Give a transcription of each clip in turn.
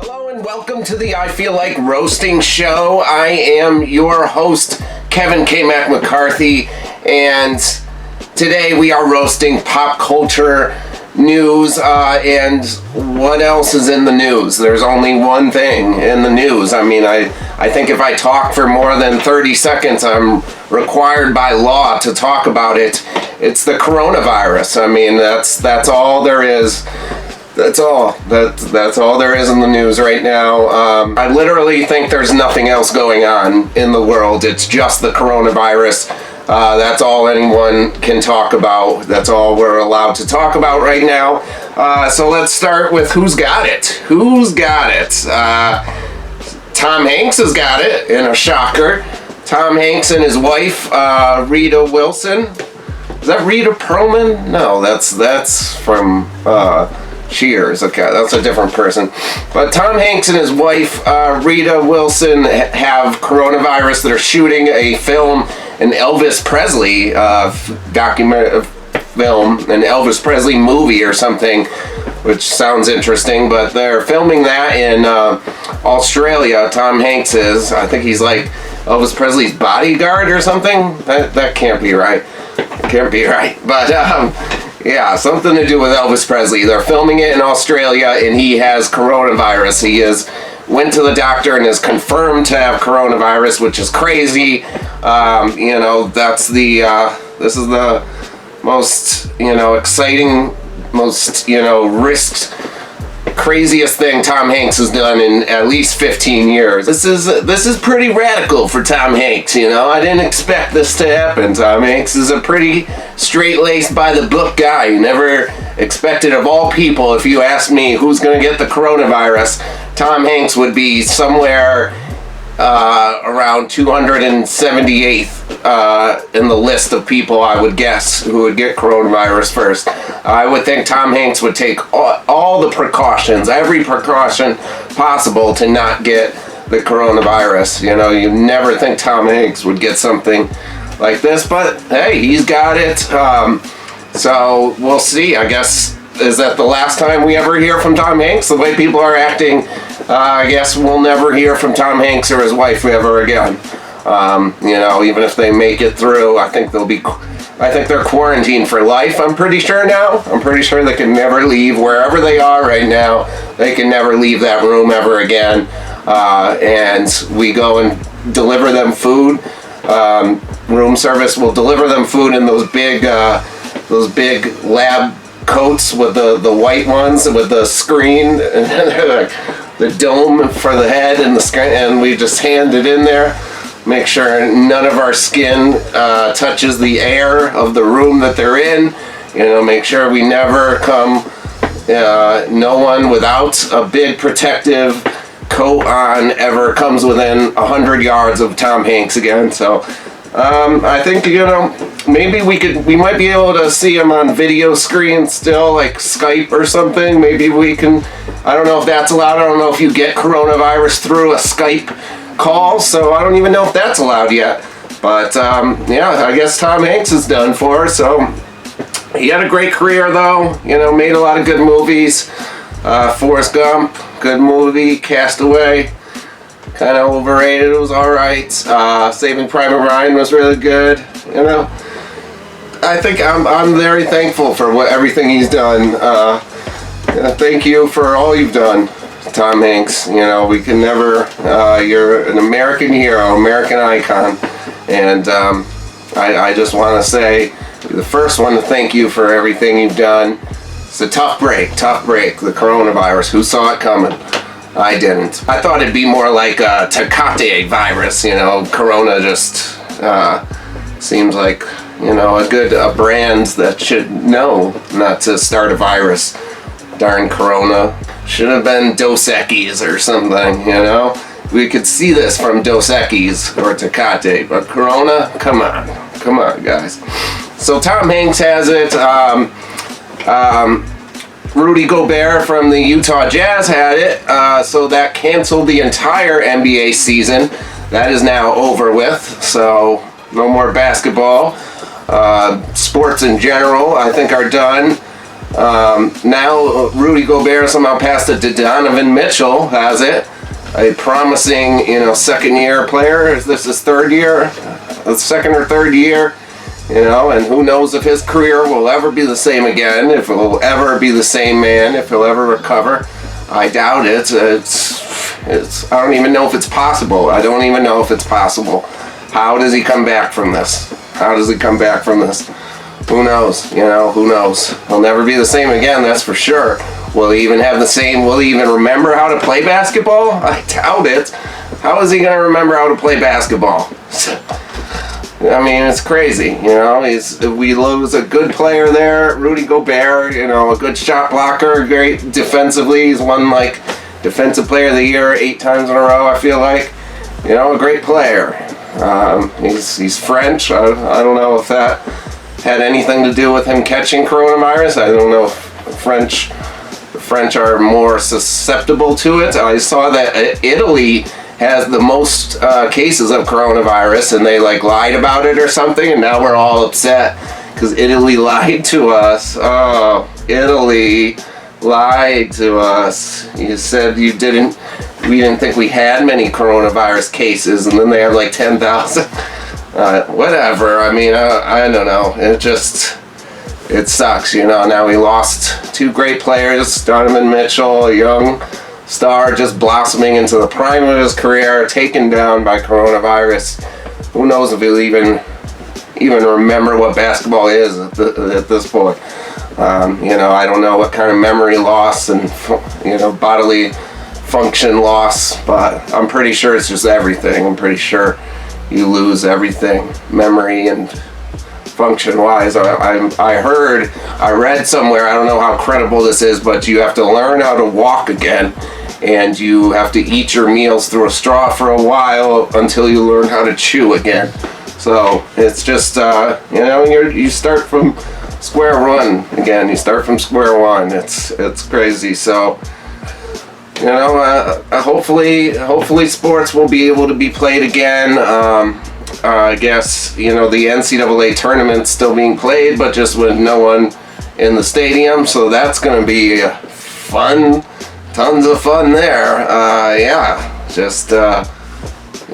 Hello and welcome to the I Feel Like Roasting Show. I am your host, Kevin McCarthy, and today we are roasting pop culture news, and what else is in the news? There's only one thing in the news. I mean, I think if I talk for more than 30 seconds, I'm required by law to talk about it. It's the coronavirus. I mean, that's all there is. That's all. That's all there is in the news right now. I literally think there's nothing else going on in the world. It's just the coronavirus. That's all anyone can talk about. That's all we're allowed to talk about right now. So let's start with who's got it. Who's got it? Tom Hanks has got it, in a shocker. Tom Hanks and his wife, Rita Wilson. Is that Rita Perlman? No, that's from Cheers. Okay, that's a different person. But Tom Hanks and his wife, Rita Wilson, have coronavirus. They're shooting a film, an Elvis Presley documentary film, an Elvis Presley movie or something, which sounds interesting. But they're filming that in Australia. Tom Hanks is. I think he's like Elvis Presley's bodyguard or something. That can't be right. It can't be right. But yeah, something to do with Elvis Presley. They're filming it in Australia, and he has coronavirus. He went to the doctor and is confirmed to have coronavirus, which is crazy. That's this is the most, exciting, most, risked, craziest thing Tom Hanks has done in at least 15 years. This is pretty radical for Tom Hanks, I didn't expect this to happen. Tom Hanks is a pretty straight-laced, by-the-book guy. You never expected, of all people, if you asked me who's going to get the coronavirus, Tom Hanks would be somewhere around 278th in the list of people I would guess who would get coronavirus first. I would think Tom Hanks would take all the precautions, every precaution possible to not get the coronavirus. You never think Tom Hanks would get something like this, but hey, he's got it. So we'll see. I guess, is that the last time we ever hear from Tom Hanks? The way people are acting, I guess we'll never hear from Tom Hanks or his wife ever again. Even if they make it through, I think they're quarantined for life. I'm pretty sure now. I'm pretty sure they can never leave wherever they are right now. They can never leave that room ever again. And we go and deliver them food. Room service will deliver them food in those big lab coats with the white ones with the screen, the dome for the head and the screen, and we just hand it in there. Make sure none of our skin touches the air of the room that they're in. Make sure we never come, no one without a big protective coat on ever comes within 100 yards of Tom Hanks again. So I think, maybe we might be able to see him on video screen still, like Skype or something. Maybe we can, I don't know if that's allowed. I don't know if you get coronavirus through a Skype call, so I don't even know if that's allowed yet. But yeah, I guess Tom Hanks is done for. So he had a great career though, made a lot of good movies. Forrest Gump, good movie. Castaway, kind of overrated. It was alright. Saving Private Ryan was really good. I think I'm very thankful for everything he's done. Thank you for all you've done, Tom Hanks. We can never, you're an American hero, American icon, and I just want to say, the first one to thank you for everything you've done. It's a tough break, the coronavirus. Who saw it coming? I didn't. I thought it'd be more like a Tecate virus, Corona just seems like, a brand that should know not to start a virus. Darn Corona. Should have been Dos Equis or something, We could see this from Dos Equis or Tecate, but Corona, come on, guys. So Tom Hanks has it. Rudy Gobert from the Utah Jazz had it, so that canceled the entire NBA season. That is now over with, so no more basketball. Sports in general, I think, are done. Now Rudy Gobert somehow passed it to Donovan Mitchell, has it. A promising, second year player. Is this his third year? Second or third year? And who knows if his career will ever be the same again, if he'll ever be the same man, if he'll ever recover. I doubt it. I don't even know if it's possible. I don't even know if it's possible. How does he come back from this? How does he come back from this? Who knows? Who knows? He'll never be the same again, that's for sure. Will he even have the same, will he even remember how to play basketball? I doubt it. How is he going to remember how to play basketball? I mean, it's crazy, we lose a good player there, Rudy Gobert, a good shot blocker, great defensively. He's won, Defensive Player of the Year 8 times in a row, I feel like. A great player. He's French. I don't know if that had anything to do with him catching coronavirus. I don't know if the French are more susceptible to it. I saw that Italy has the most cases of coronavirus, and they lied about it or something, and now we're all upset because Italy lied to us. Oh, Italy lied to us. You said we didn't think we had many coronavirus cases, and then they have 10,000. Whatever. I mean, I don't know. It sucks, Now we lost 2 great players, Donovan Mitchell, a young star just blossoming into the prime of his career, taken down by coronavirus. Who knows if he'll even remember what basketball is at this point. I don't know what kind of memory loss and bodily function loss, but I'm pretty sure it's just everything. I'm pretty sure you lose everything, memory and function-wise. I read somewhere, I don't know how credible this is, but you have to learn how to walk again, and you have to eat your meals through a straw for a while until you learn how to chew again. So it's just, you start from square one again. You start from square one. It's crazy. So, hopefully sports will be able to be played again. I guess, the NCAA tournament's still being played, but just with no one in the stadium. So that's going to be fun. Tons of fun there. Just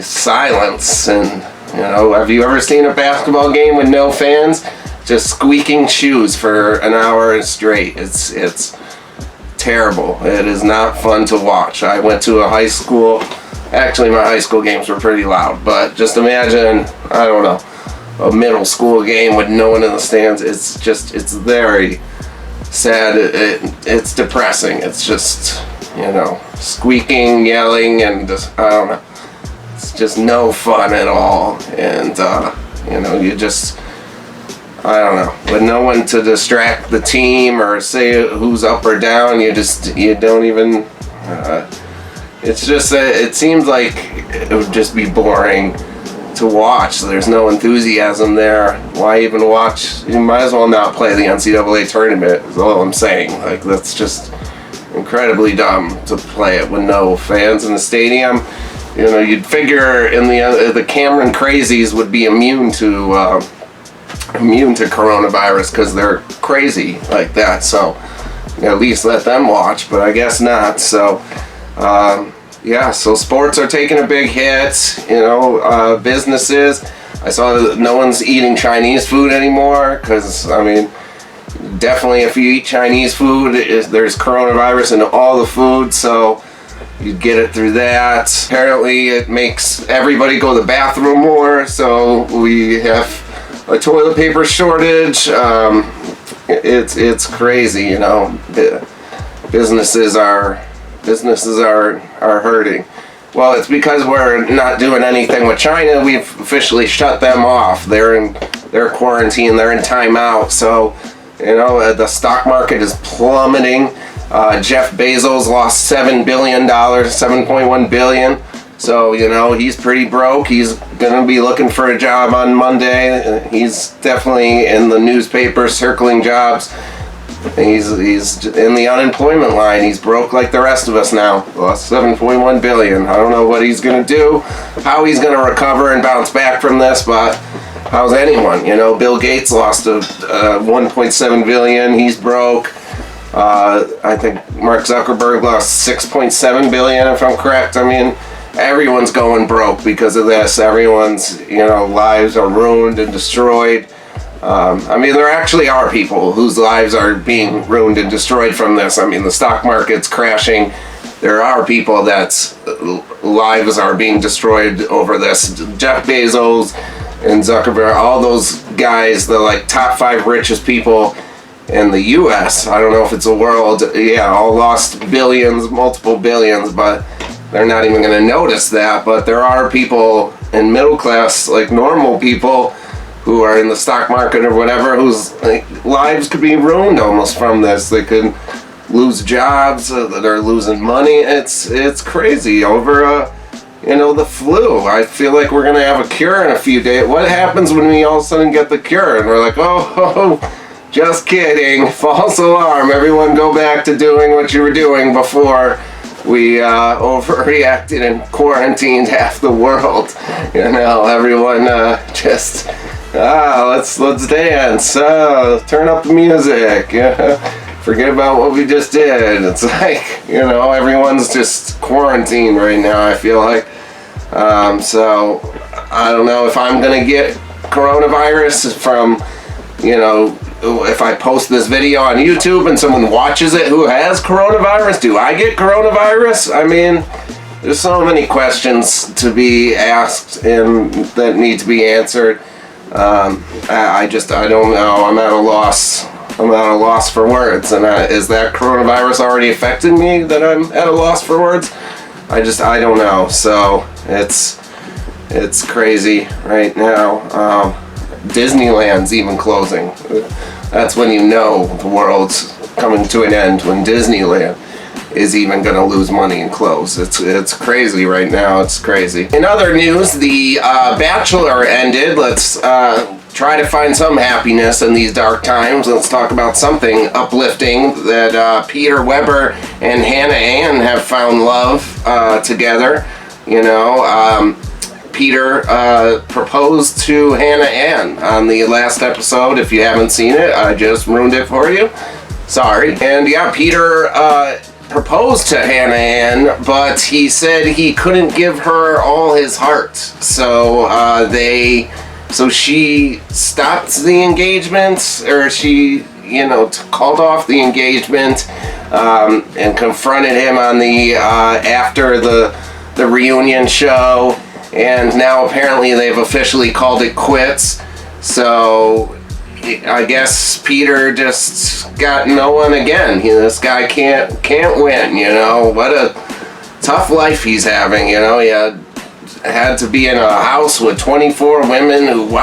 silence. And, have you ever seen a basketball game with no fans? Just squeaking shoes for an hour straight. It's terrible. It is not fun to watch. I went to a high school. Actually, my high school games were pretty loud, but just imagine, I don't know, a middle school game with no one in the stands. It's very sad. It's depressing. It's just, squeaking, yelling, and just, I don't know. It's just no fun at all. And, you just, I don't know, with no one to distract the team or say who's up or down, you don't even, it's just, it seems like it would just be boring to watch. There's no enthusiasm there. Why even watch? You might as well not play the NCAA tournament, is all I'm saying. That's just incredibly dumb to play it with no fans in the stadium. You'd figure in the Cameron Crazies would be immune to coronavirus because they're crazy like that. So at least let them watch, but I guess not. So so sports are taking a big hit. Businesses. I saw that no one's eating Chinese food anymore because, definitely if you eat Chinese food, there's coronavirus in all the food, so you get it through that. Apparently it makes everybody go to the bathroom more, so we have a toilet paper shortage. It's crazy, Businesses are hurting. Well, it's because we're not doing anything with China. We've officially shut them off. They're quarantined. They're in timeout. So, the stock market is plummeting. Jeff Bezos lost $7 billion, $7.1 billion. So, he's pretty broke. He's going to be looking for a job on Monday. He's definitely in the newspaper circling jobs. He's in the unemployment line. He's broke like the rest of us now. Lost $7.1 billion. I don't know what he's going to do, how he's going to recover and bounce back from this, but how's anyone? Bill Gates lost $1.7 billion. He's broke. I think Mark Zuckerberg lost $6.7 billion, if I'm correct. I mean, everyone's going broke because of this. Everyone's, lives are ruined and destroyed. I mean, there actually are people whose lives are being ruined and destroyed from this. I mean, the stock market's crashing. There are people that's lives are being destroyed over this. Jeff Bezos and Zuckerberg, all those guys, the top 5 richest people in the U.S. I don't know if it's the world. Yeah, all lost billions, multiple billions, but they're not even going to notice that. But there are people in middle class, normal people, who are in the stock market or whatever, whose lives could be ruined almost from this. They could lose jobs, they're losing money. It's crazy over the flu. I feel like we're gonna have a cure in a few days. What happens when we all of a sudden get the cure and we're like, oh, just kidding, false alarm, everyone go back to doing what you were doing before we overreacted and quarantined half the world. Everyone just let's dance, turn up the music, forget about what we just did. It's everyone's just quarantined right now, I feel like. So I don't know if I'm gonna get coronavirus from, if I post this video on YouTube and someone watches it who has coronavirus. Do I get coronavirus? I mean, there's so many questions to be asked and that need to be answered. I don't know. I'm at a loss. For words. And is that coronavirus already affected me that I'm at a loss for words? I don't know. So it's crazy right now. Disneyland's even closing. That's when the world's coming to an end, when Disneyland is even going to lose money and close. It's crazy right now. It's crazy. In other news, the Bachelor ended. Let's try to find some happiness in these dark times. Let's talk about something uplifting, that Peter Weber and Hannah Ann have found love together. Peter proposed to Hannah Ann on the last episode. If you haven't seen it, I just ruined it for you. Sorry. And yeah, Peter proposed to Hannah Ann, but he said he couldn't give her all his heart. So she stopped the engagement, or she, called off the engagement, and confronted him on the after the reunion show. And now apparently they've officially called it quits. So I guess Peter just got no one again. This guy can't win. What a tough life he's having. He had to be in a house with 24 women who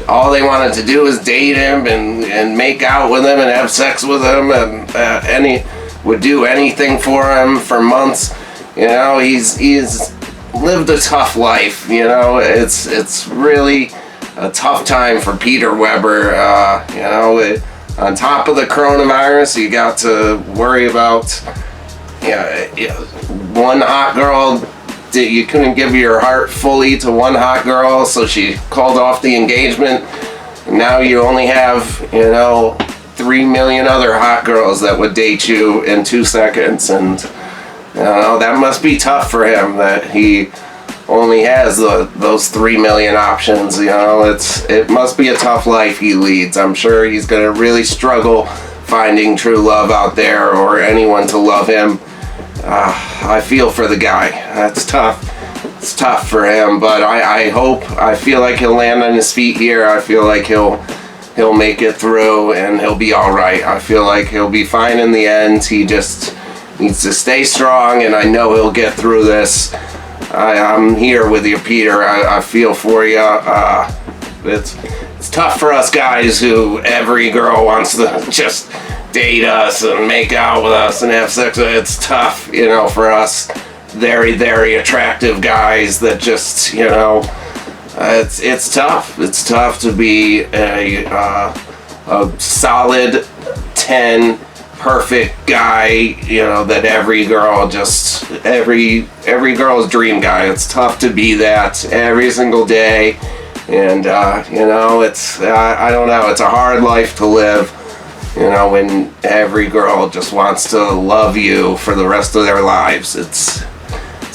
all they wanted to do was date him and make out with him and have sex with him, and would do anything for him for months. He's lived a tough life. It's really a tough time for Peter Weber. On top of the coronavirus, you got to worry about one hot girl. You couldn't give your heart fully to one hot girl, so she called off the engagement. Now you only have 3 million other hot girls that would date you in 2 seconds, and that must be tough for him, that he only has those 3 million options. It must be a tough life he leads. I'm sure he's gonna really struggle finding true love out there, or anyone to love him. I feel for the guy. That's tough. It's tough for him, but I feel like he'll land on his feet here. I feel like he'll make it through and he'll be all right. I feel like he'll be fine in the end. He just needs to stay strong, and I know he'll get through this. I'm here with you, Peter. I feel for you. It's tough for us guys who every girl wants to just date us and make out with us and have sex. It's tough, for us very, very attractive guys that just, it's tough. It's tough to be a solid 10 perfect guy, that every girl's dream guy. It's tough to be that every single day, and I don't know, it's a hard life to live. You know, when every girl just wants to love you for the rest of their lives. It's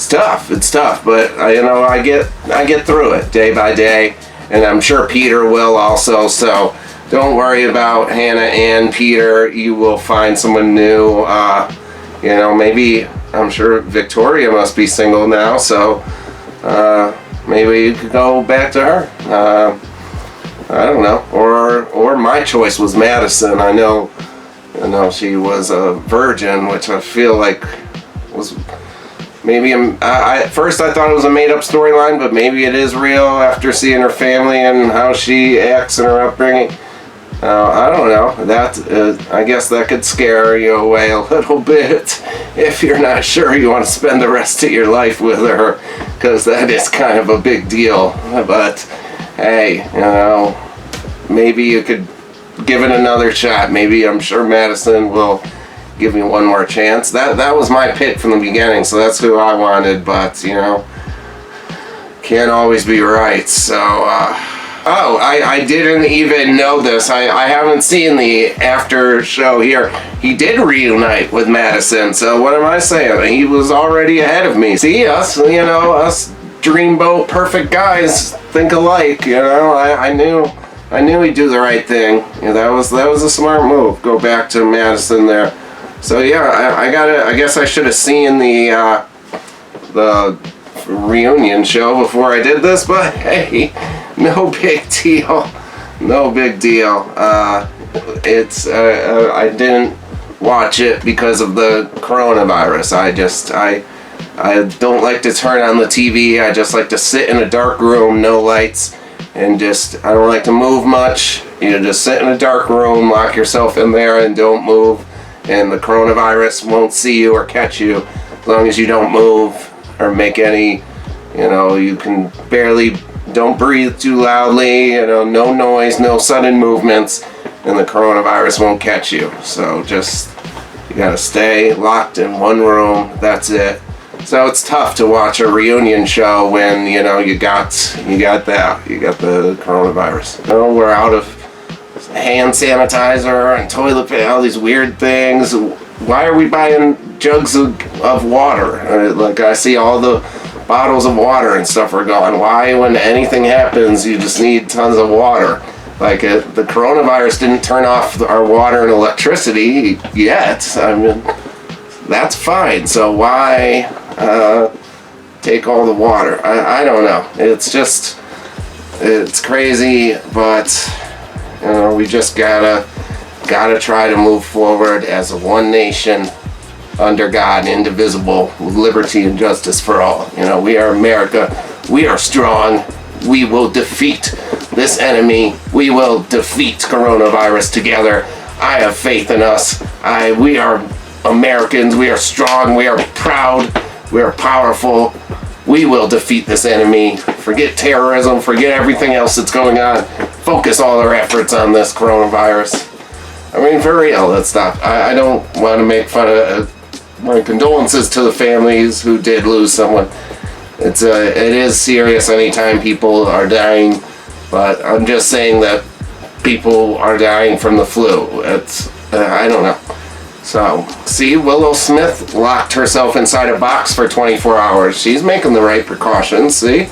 tough. It's tough, but I get through it day by day, and I'm sure Peter will also. So don't worry about Hannah and Peter. You will find someone new. Maybe, I'm sure Victoria must be single now, so maybe you could go back to her. I don't know. Or my choice was Madison. I know she was a virgin, which I feel like was maybe at first I thought it was a made up storyline, but maybe it is real after seeing her family and how she acts and her upbringing. I don't know. That I guess that could scare you away a little bit if you're not sure you want to spend the rest of your life with her, because that is kind of a big deal. But hey, maybe you could give it another shot. Maybe, I'm sure Madison will give me one more chance. That was my pick from the beginning, so that's who I wanted, but can't always be right. So I didn't even know this. I haven't seen the after show here. He did reunite with Madison, so what am I saying? He was already ahead of me. See, us dreamboat perfect guys think alike. I knew he'd do the right thing. That was a smart move. Go back to Madison there. So yeah, I guess I should have seen the reunion show before I did this, but hey, no big deal. No big deal. I didn't watch it because of the coronavirus. I don't like to turn on the TV. I just like to sit in a dark room, no lights, and I don't like to move much. Just sit in a dark room, lock yourself in there, and don't move. And the coronavirus won't see you or catch you as long as you don't move or make any, you can don't breathe too loudly, no noise, no sudden movements, and the coronavirus won't catch you. So you gotta stay locked in one room, that's it. So it's tough to watch a reunion show when, you got the coronavirus. We're out of hand sanitizer and toilet paper, all these weird things. Why are we buying jugs of water? I see all the bottles of water and stuff are gone. Why, when anything happens, you just need tons of water? The coronavirus didn't turn off our water and electricity yet. I mean, that's fine. So why take all the water? I don't know. It's crazy, but we just gotta try to move forward as a one nation under God, indivisible, with liberty and justice for all. We are America. We are strong. We will defeat this enemy. We will defeat coronavirus together. I have faith in us. We are Americans. We are strong. We are proud. We are powerful. We will defeat this enemy. Forget terrorism. Forget everything else that's going on. Focus all our efforts on this coronavirus. I mean, for real, let's stop. I don't want to make fun of my condolences to the families who did lose someone. It is serious anytime people are dying, but I'm just saying that people are dying from the flu. I don't know. So, see, Willow Smith locked herself inside a box for 24 hours. She's making the right precautions, see?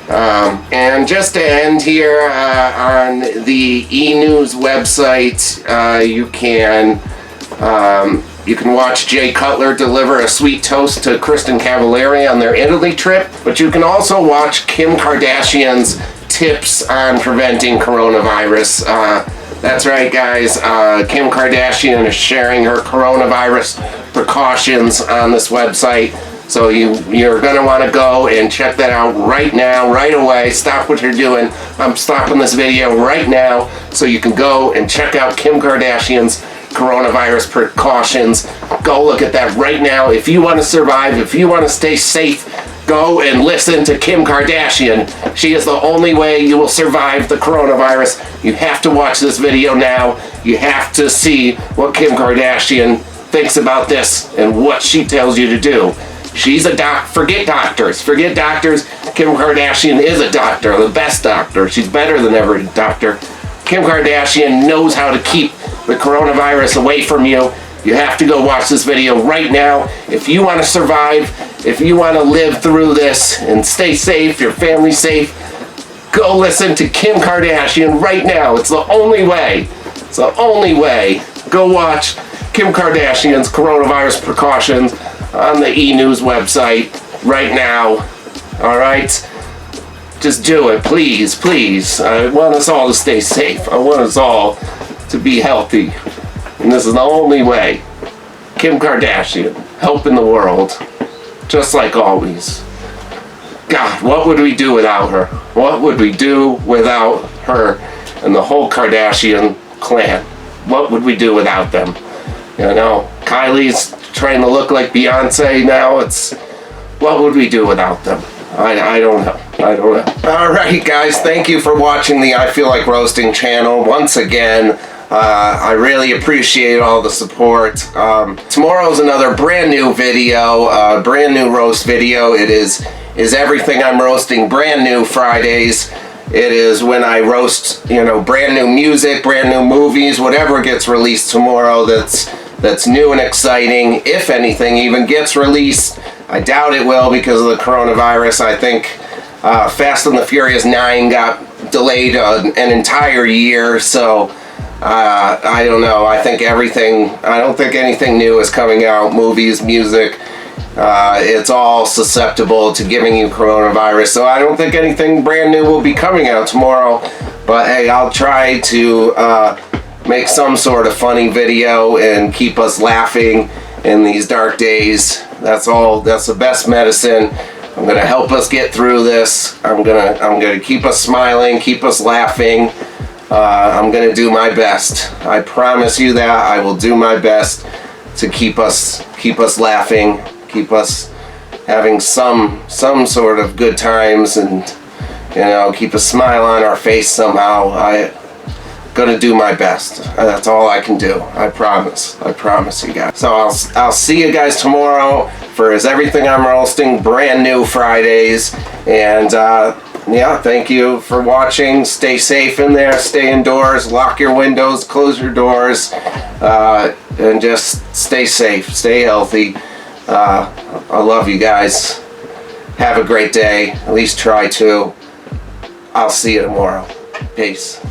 And just to end here, on the e-news website, you can watch Jay Cutler deliver a sweet toast to Kristen Cavallari on their Italy trip, but you can also watch Kim Kardashian's tips on preventing coronavirus. That's right, guys. Kim Kardashian is sharing her coronavirus precautions on this website. So you're going to want to go and check that out right now, right away. Stop what you're doing. I'm stopping this video right now so you can go and check out Kim Kardashian's coronavirus precautions. Go look at that right now. If you want to survive, if you want to stay safe, go and listen to Kim Kardashian. She is the only way you will survive the coronavirus. You have to watch this video now. You have to see what Kim Kardashian thinks about this and what she tells you to do. She's a forget doctors. Forget doctors. Kim Kardashian is a doctor, the best doctor. She's better than every doctor. Kim Kardashian knows how to keep the coronavirus away from you. You have to go watch this video right now. If you want to survive, if you want to live through this and stay safe, your family safe, go listen to Kim Kardashian right now. It's the only way. It's the only way. Go watch Kim Kardashian's coronavirus precautions on the E! News website right now. All right? Just do it, please, please. I want us all to stay safe. I want us all to be healthy. And this is the only way. Kim Kardashian, helping the world. Just like always. God, what would we do without her? What would we do without her and the whole Kardashian clan? What would we do without them? You know, Kylie's trying to look like Beyonce now. What would we do without them? I don't know. I don't know. Alright guys, thank you for watching the I Feel Like Roasting channel once again. I really appreciate all the support. Tomorrow's another brand new video, brand new roast video. It is Everything I'm Roasting brand new Fridays. It is when I roast, you know, brand new music, brand new movies, whatever gets released tomorrow that's new and exciting. If anything even gets released, I doubt it will because of the coronavirus. I think Fast and the Furious 9 got delayed an entire year, so I don't know. I don't think anything new is coming out. Movies, music, it's all susceptible to giving you coronavirus, so I don't think anything brand new will be coming out tomorrow. But hey, I'll try to make some sort of funny video and keep us laughing in these dark days. That's the best medicine. I'm gonna help us get through this. I'm gonna keep us smiling, keep us laughing. I'm gonna do my best. I promise you that I will do my best to keep us laughing, keep us having some sort of good times, and you know, keep a smile on our face somehow. I'm gonna do my best. That's all I can do. I promise you guys. So I'll see you guys tomorrow for Everything I'm Roasting brand new Fridays. And yeah, thank you for watching. Stay safe in there, stay indoors, lock your windows, close your doors, and just stay safe, stay healthy. I love you guys. Have a great day. At least try to. I'll see you tomorrow. Peace.